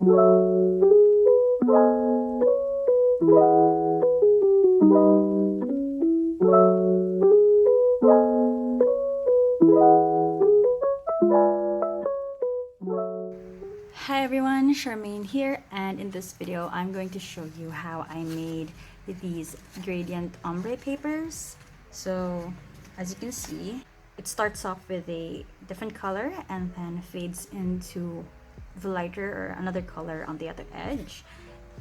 Hi everyone, Charmaine here, and in this video I'm going to show you how I made these gradient ombre papers. So as you can see, it starts off with a different color and then fades into the lighter or another color on the other edge.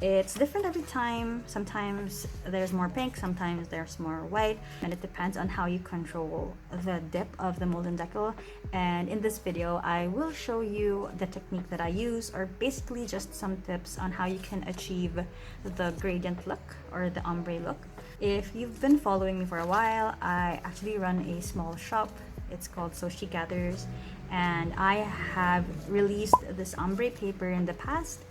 It's different every time. Sometimes there's more pink, sometimes there's more white, and it depends on how you control the dip of the mold and decal. And in this video, I will show you the technique that I use, or basically just some tips on how you can achieve the gradient look or the ombre look. If you've been following me for a while, I actually run a small shop. It's called So She Gathers, and I have released this ombre paper in the past.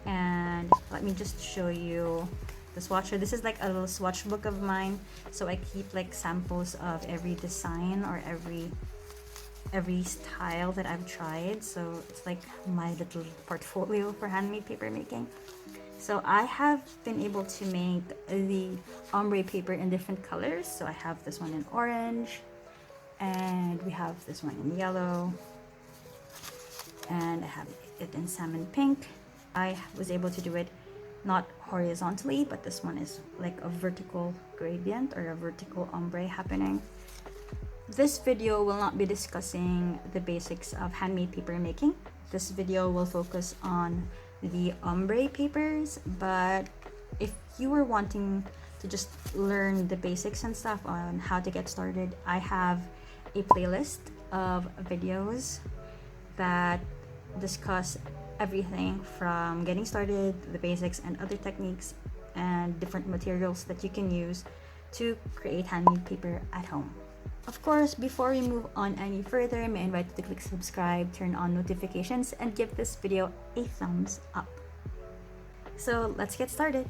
And let me just show you the swatcher. This is like a little swatch book of mine, so I keep like samples of every design or every style that I've tried. So it's like my little portfolio for handmade paper making. So I have been able to make the ombre paper in different colors. So I have this one in orange, and we have this one in yellow, and I have it in salmon pink. I was able to do it not horizontally, but this one is like a vertical gradient or a vertical ombre happening. This video will not be discussing the basics of handmade paper making. This video will focus on the ombre papers, but if you were wanting to just learn the basics and stuff on how to get started, I have a playlist of videos that discuss everything from getting started, the basics and other techniques, and different materials that you can use to create handmade paper at home. Of course, before we move on any further, may I invite you to click subscribe, turn on notifications, and give this video a thumbs up. So let's get started.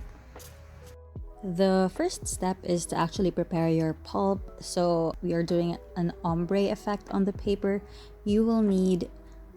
The first step is to actually prepare your pulp. So we are doing an ombre effect on the paper. You will need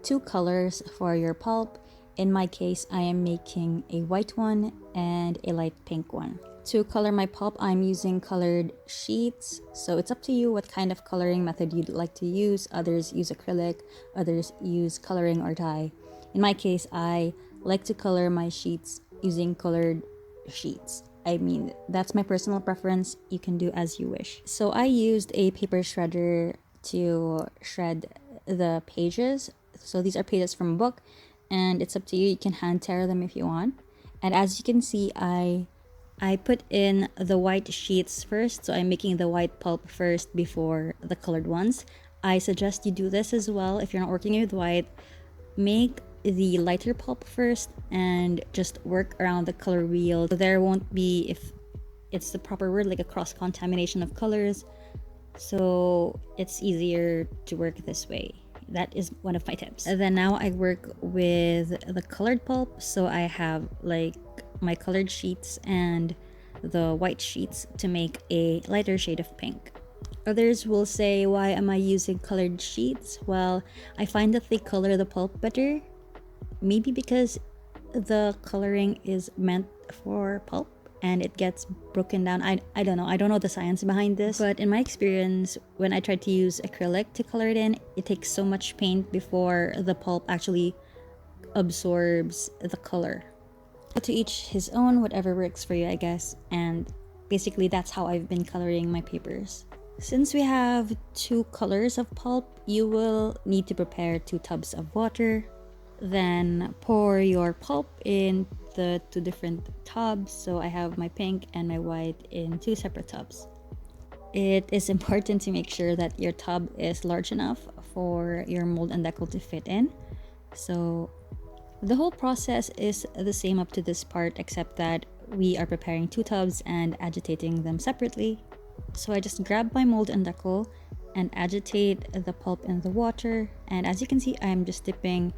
two colors for your pulp. In my case, I am making a white one and a light pink one. To color my pulp, I'm using colored sheets. So it's up to you what kind of coloring method you'd like to use. Others use acrylic, others use coloring or dye. In my case, I like to color my sheets using colored sheets. I mean, that's my personal preference. You can do as you wish. So I used a paper shredder to shred the pages. So these are pages from a book, and it's up to you. You can hand tear them if you want. And as you can see, I put in the white sheets first. So I'm making the white pulp first before the colored ones. I suggest you do this as well. If you're not working with white, make the lighter pulp first and just work around the color wheel. So there won't be, if it's the proper word, like a cross-contamination of colors. So it's easier to work this way. That is one of my tips. And then now I work with the colored pulp. So I have like my colored sheets and the white sheets to make a lighter shade of pink. Others will say, why am I using colored sheets? Well, I find that they color the pulp better. Maybe because the coloring is meant for pulp and it gets broken down. I don't know. I don't know the science behind this, but in my experience, when I try to use acrylic to color it in, it takes so much paint before the pulp actually absorbs the color. To each his own, whatever works for you, I guess. And basically that's how I've been coloring my papers. Since we have two colors of pulp, you will need to prepare 2 tubs of water. Then pour your pulp in the 2 different tubs. So I have my pink and my white in 2 separate tubs. It is important to make sure that your tub is large enough for your mold and decal to fit in. So the whole process is the same up to this part, except that we are preparing 2 tubs and agitating them separately. So I just grab my mold and decal and agitate the pulp in the water. And as you can see, I'm just dipping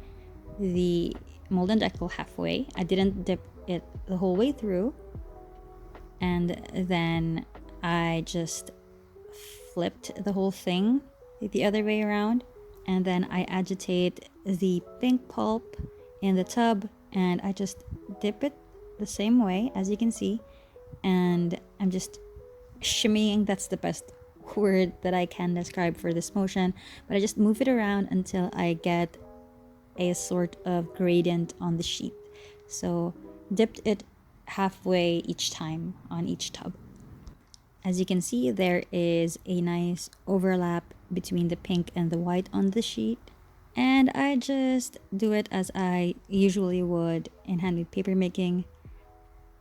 the mold and decal halfway. I didn't dip it the whole way through. And then I just flipped the whole thing the other way around. And then I agitate the pink pulp in the tub and I just dip it the same way as you can see, and I'm just shimmying. That's the best word that I can describe for this motion, but I just move it around until I get a sort of gradient on the sheet. So dipped it halfway each time on each tub. As you can see, there is a nice overlap between the pink and the white on the sheet. And I just do it as I usually would in handmade paper making,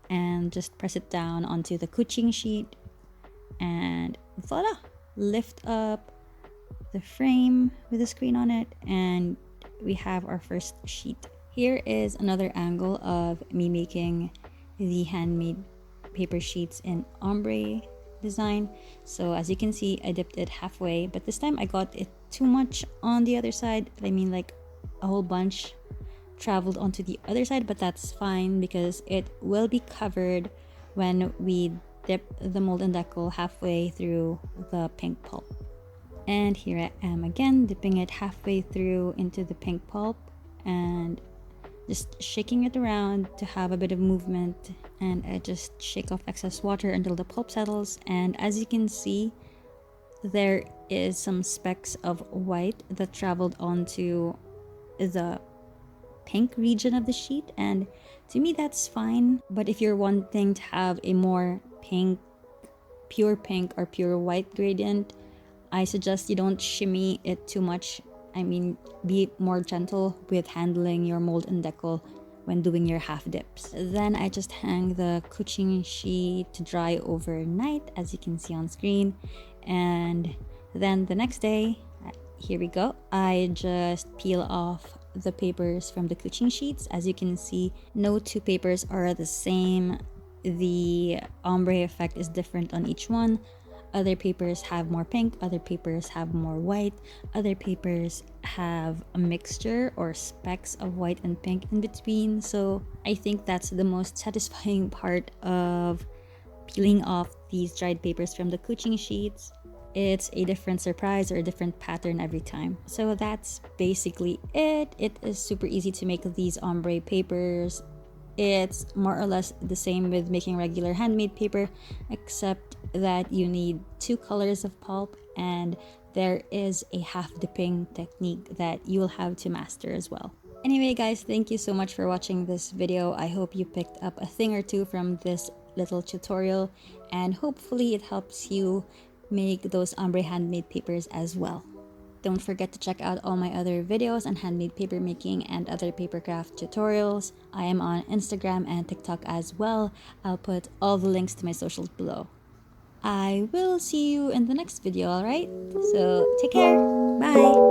and just press it down onto the kuching sheet, and voila! Lift up the frame with the screen on it, and we have our first sheet. Here is another angle of me making the handmade paper sheets in ombre design. So as you can see, I dipped it halfway, but this time I got it too much on the other side. I mean, like a whole bunch traveled onto the other side, but that's fine because it will be covered when we dip the mold and decal halfway through the pink pulp. And here I am again, dipping it halfway through into the pink pulp and just shaking it around to have a bit of movement, and I just shake off excess water until the pulp settles. And as you can see, there is some specks of white that traveled onto the pink region of the sheet, and to me that's fine. But if you're wanting to have a more pure pink or pure white gradient, I suggest you don't shimmy it too much. I mean, be more gentle with handling your mold and decal when doing your half dips. Then I just hang the kuching sheet to dry overnight, as you can see on screen. And then the next day, here we go, I just peel off the papers from the kuching sheets. As you can see, no two papers are the same. The ombre effect is different on each one. Other papers have more pink, other papers have more white, other papers have a mixture or specks of white and pink in between. So I think that's the most satisfying part of peeling off these dried papers from the kuching sheets. It's a different surprise or a different pattern every time. So that's basically it. It is super easy to make these ombre papers. It's more or less the same with making regular handmade paper, except that you need 2 colors of pulp, and there is a half dipping technique that you will have to master as well. Anyway guys, thank you so much for watching this video. I hope you picked up a thing or two from this little tutorial, and hopefully it helps you make those ombre handmade papers as well. Don't forget to check out all my other videos on handmade paper making and other paper craft tutorials. I am on Instagram and TikTok as well. I'll put all the links to my socials below. I will see you in the next video, alright? So take care. Bye.